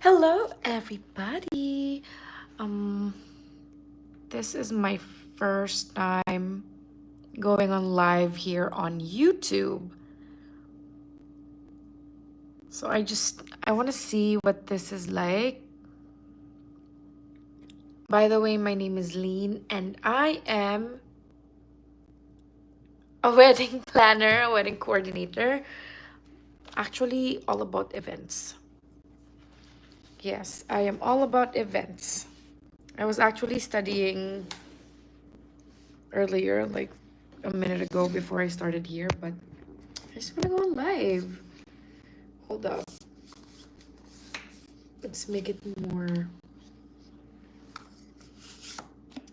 Hello, everybody. Um, this is my first time going on live here on YouTube. So I want to see what this is like. By the way, my name is Leen and I am a wedding planner, a wedding coordinator. Actually, all about events. Yes, I am all about events. I was actually studying earlier, like a minute ago before I started here, but I just want to go live. Hold up. Let's make it more.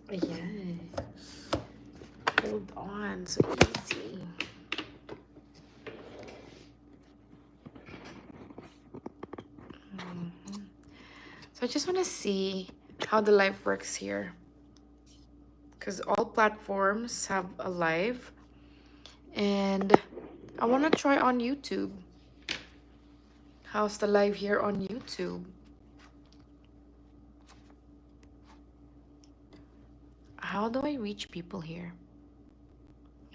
Yeah. Hold on. So easy. So I just want to see how the live works here. Because all platforms have a live. And I want to try on YouTube. How's the live here on YouTube? How do I reach people here?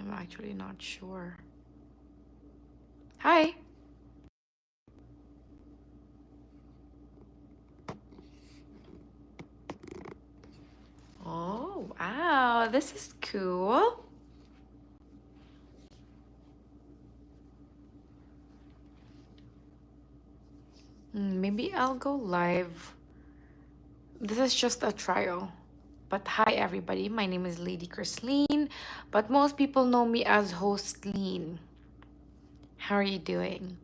I'm actually not sure. Hi. Oh, wow. This is cool. Maybe I'll go live. This is just a trial. But hi everybody, my name is Lady Leen, but most people know me as host Leen. How are you doing?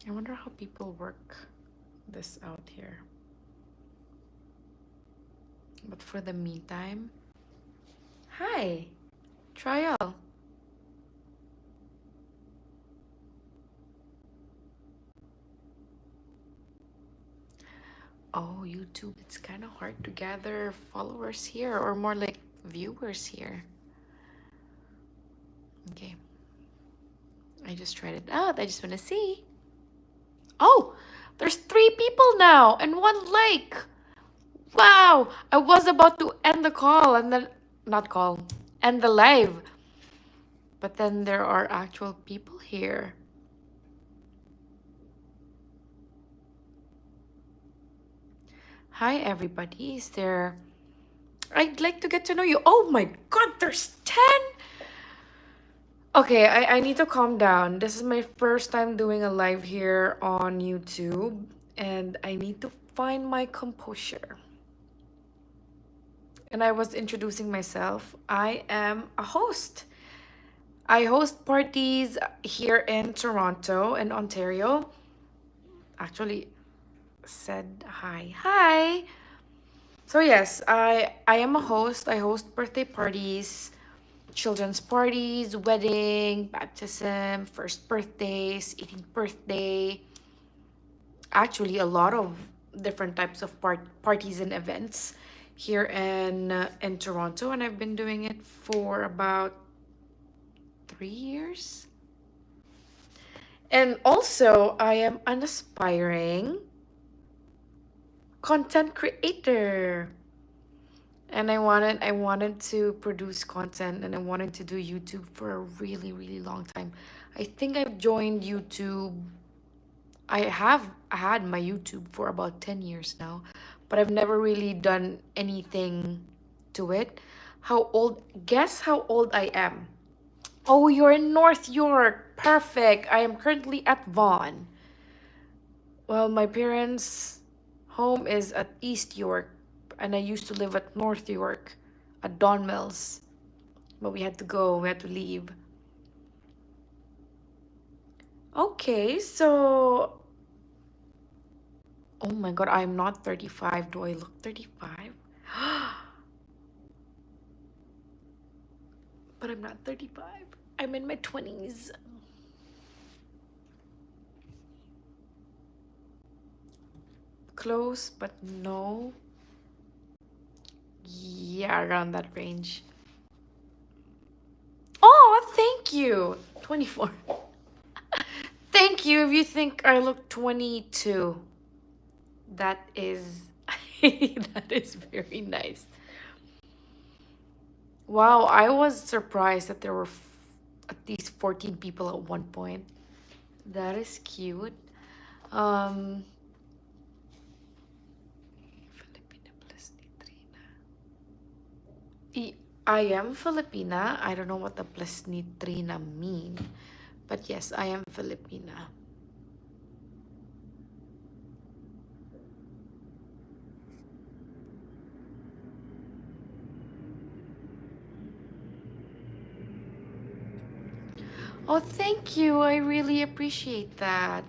I wonder how people work this out here. But for the meantime, hi, trial. Oh, YouTube, it's kind of hard to gather followers here, or more like viewers here. Okay, I just tried it out. I just want to see. Oh, there's 3 people now and 1 like. Wow, I was about to end the call and then, not call, end the live. But then there are actual people here. Hi, everybody. Is there... I'd like to get to know you. Oh my God, there's 10? Okay, I need to calm down. This is my first time doing a live here on YouTube, and I need to find my composure. And I was introducing myself. I am a host. I host parties here in Toronto and Ontario. Actually, said hi. Hi. So yes, I am a host. I host birthday parties, children's parties, wedding, baptism, first birthdays, 18th birthday. Actually, a lot of different types of parties and events here in Toronto, and I've been doing it for about 3 years. And also, I am an aspiring content creator. And I wanted to produce content and I wanted to do YouTube for a really, really long time. I think I've joined YouTube. I have had my YouTube for about 10 years now, but I've never really done anything to it. How old? Guess how old I am. Oh, you're in North York. Perfect. I am currently at Vaughan. Well, my parents' home is at East York, and I used to live at North York, at Don Mills. But we had to leave. Okay, so. Oh my god, I'm not 35. Do I look 35? But I'm not 35. I'm in my 20s. Close, but no. Yeah, around that range. Oh, thank you. 24. Thank you if you think I look 22. That is that is very nice. Wow, I was surprised that there were at least 14 people at one point. That is cute. Um, Filipina plus Nitrina. I am Filipina. I don't know what the plus Nitrina mean, but yes, I am Filipina. Oh, thank you. I really appreciate that.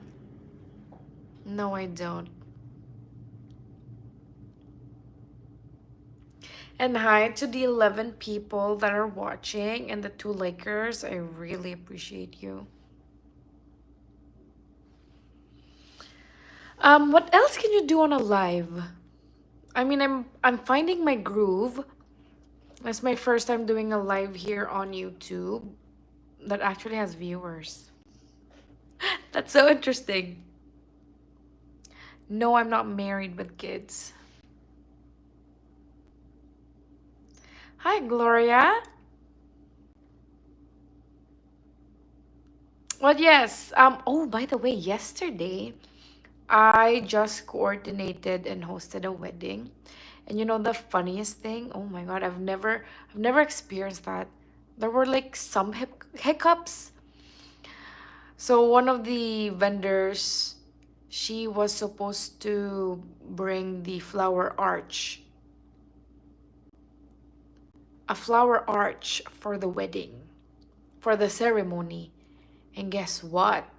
No, I don't. And hi to the 11 people that are watching and the two Lakers. I really appreciate you. What else can you do on a live? I mean, I'm finding my groove. It's my first time doing a live here on YouTube that actually has viewers. That's so interesting. No, I'm not married with kids. Hi, Gloria. Well, yes. Oh, by the way, yesterday I just coordinated and hosted a wedding. And you know the funniest thing? Oh my God, I've never experienced that. There were like some hiccups. So one of the vendors, she was supposed to bring the flower arch, a flower arch for the wedding, for the ceremony. And guess what?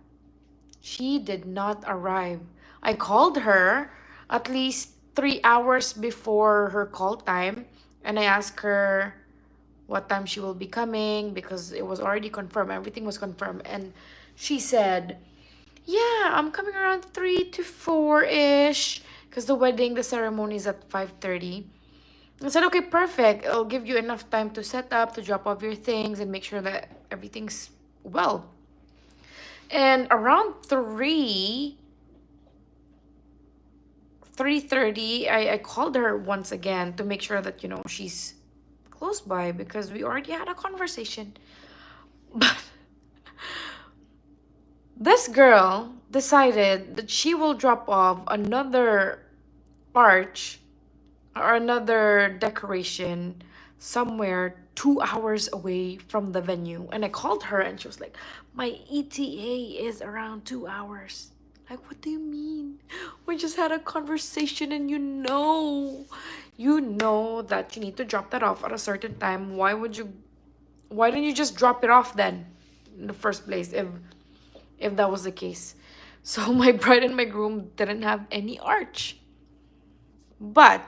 She did not arrive. I called her at least 3 hours before her call time, and I asked her what time she will be coming because it was already confirmed. Everything was confirmed. And she said, yeah, I'm coming around 3 to 4 ish because the wedding, the ceremony is at 5:30. I said, okay, perfect. It'll give you enough time to set up, to drop off your things, and make sure that everything's well. And around 3:30, I called her once again to make sure that, she's close by because we already had a conversation. But this girl decided that she will drop off another arch or another decoration somewhere 2 hours away from the venue. And I called her and she was like, my ETA is around 2 hours. Like, what do you mean? We just had a conversation and you know that you need to drop that off at a certain time. Why didn't you just drop it off then in the first place if that was the case? So my bride and my groom didn't have any arch. But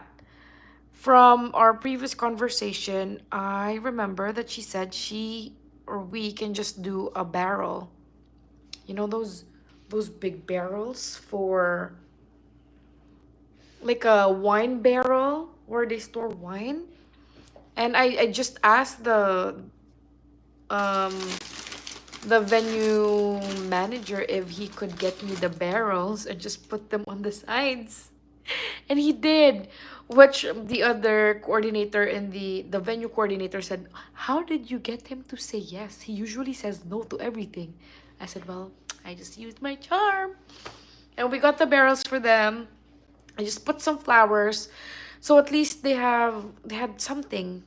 from our previous conversation, I remember that she said she or we can just do a barrel. You know those big barrels for like a wine barrel where they store wine. And I just asked um the venue manager if he could get me the barrels and just put them on the sides. And he did, which the other coordinator in the venue coordinator said, how did you get him to say yes? He usually says no to everything. I said, well, I just used my charm. And we got the barrels for them. I just put some flowers. So at least they had something.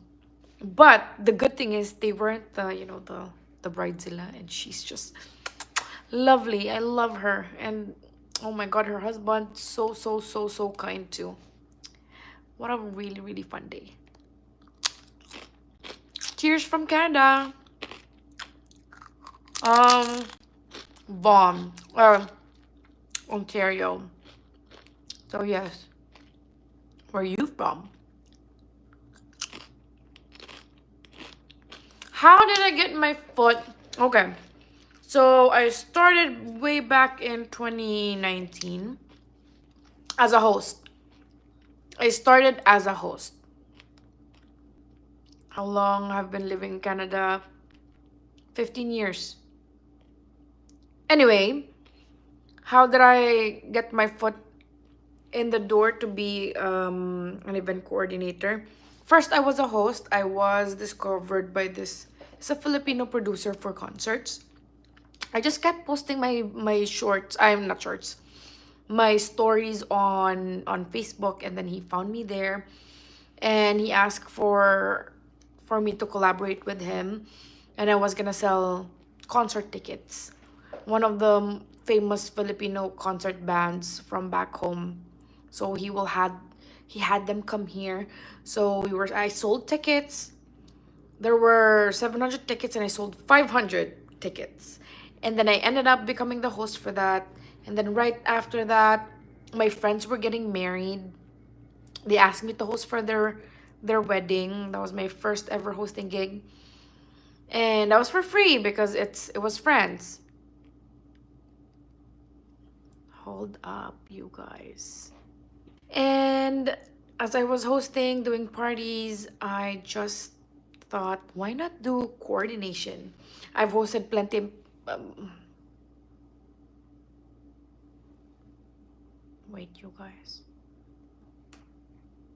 But the good thing is they weren't the bridezilla, and she's just lovely. I love her. And oh my God, her husband, so, so, so, so kind too. What a really, really fun day. Cheers from Canada. Um, Vaughan, Ontario. So yes, where are you from? How did I get my foot? Okay, so I started way back in 2019 as a host. I started as a host. How long I've been living in Canada? 15 years. Anyway, how did I get my foot in the door to be an event coordinator? First, I was a host. I was discovered by this. It's a Filipino producer for concerts. I just kept posting my shorts. I'm not shorts. My stories on Facebook, and then he found me there, and he asked for me to collaborate with him, and I was gonna sell concert tickets. One of the famous Filipino concert bands from back home. So he had them come here. So I sold tickets. There were 700 tickets and I sold 500 tickets. And then I ended up becoming the host for that. And then right after that, my friends were getting married. They asked me to host for their wedding. That was my first ever hosting gig. And that was for free because it was friends. Hold up, you guys. And as I was hosting, doing parties, I just thought, why not do coordination? I've hosted plenty. Um, Wait, you guys.